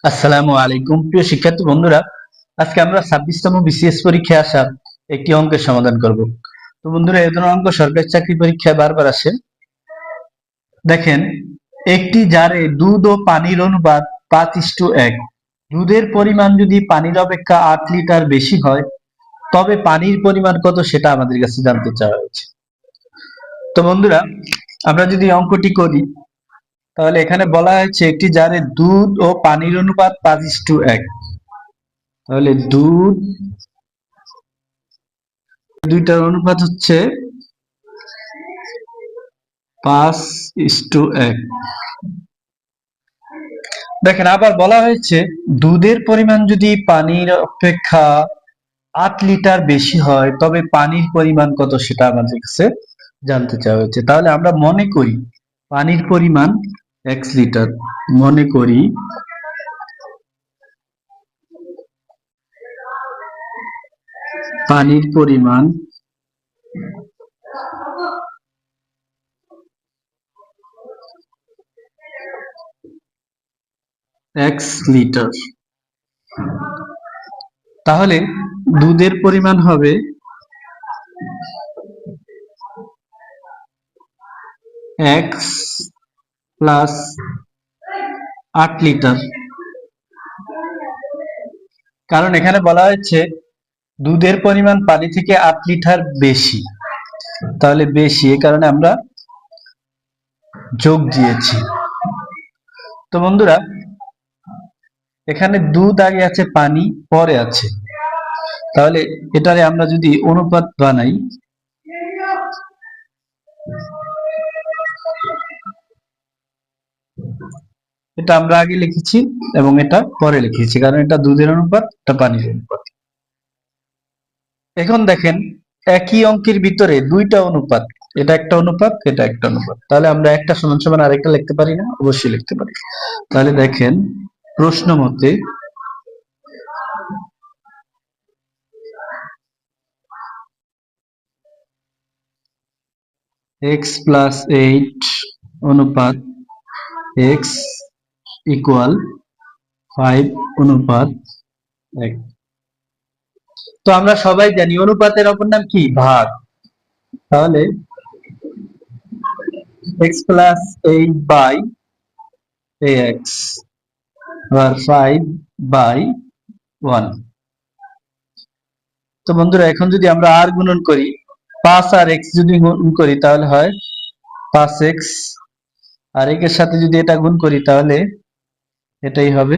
আসসালামু আলাইকুম প্রিয় শিক্ষার্থী বন্ধুরা, আজকে আমরা 26তম বিসিএস পরীক্ষায় আসা একটি অঙ্কের সমাধান করব। তো বন্ধুরা, এই ধরনের অঙ্ক সরকারি চাকরি পরীক্ষায় বারবার আসে। দেখেন, একটি জারে দুধ ও পানির অনুপাত 5:1। দুধের পরিমাণ যদি পানির অপেক্ষা 8 লিটার বেশি হয়, তবে পানির পরিমাণ কত সেটা আমাদের কাছে জানতে চাওয়া হয়েছে। তো বন্ধুরা, আমরা যদি অঙ্কটি করি, তাহলে এখানে বলা হয়েছে একটি জারে দুধ ও পানির অনুপাত 5:1। তাহলে দুধ দুইটার অনুপাত হচ্ছে 5:1। দেখেন, আবার বলা হয়েছে দুধের পরিমাণ যদি পানির অপেক্ষা 8 লিটার বেশি হয়, তবে পানির পরিমাণ কত সেটা আমাদের কাছে জানতে চাওয়া হয়েছে। তাহলে আমরা মনে করি পানির পরিমাণ 1 লিটার। মনে করি পানির পরিমাণ 1 লিটার। তাহলে দুধের পরিমাণ হবে x প্লাস 8 লিটার। কারণ এখানে বলা হয়েছে দুধের পরিমাণ পানি থেকে 8 লিটার বেশি, তাহলে বেশি, এই কারণে আমরা যোগ দিয়েছি। তো বন্ধুরা, এখানে দুধ আগে আছে, পানি পরে আছে। তাহলে এটারে আমরা যদি অনুপাত বানাই, এটা আমরা আগে লিখেছি এবং এটা পরে লিখেছি, কারণ এটা দুধের অনুপাত, এটা পানির অনুপাত। এখন দেখেন, একই অঙ্কের ভিতরে দুইটা অনুপাত, এটা একটা অনুপাত, এটা একটা অনুপাত। তাহলে আমরা একটা সমান সমান আরেকটা লিখতে পারি না? অবশ্যই লিখতে পারি। তাহলে দেখেন, প্রশ্ন মতে x প্লাস 8 অনুপাত x ইকুয়াল 5 অনুপাত 1। তো আমরা সবাই জানি অনুপাতের অপর নাম কি? ভাগ। তাহলে x প্লাস 8 বাই ax আর 5 বাই 1। তো বন্ধুরা, এখন যদি আমরা আর গুণন করি, 5 আর x যদি গুণ করি তাহলে হয় 5x, আর এর সাথে যদি এটা গুণ করি তাহলে এটাই হবে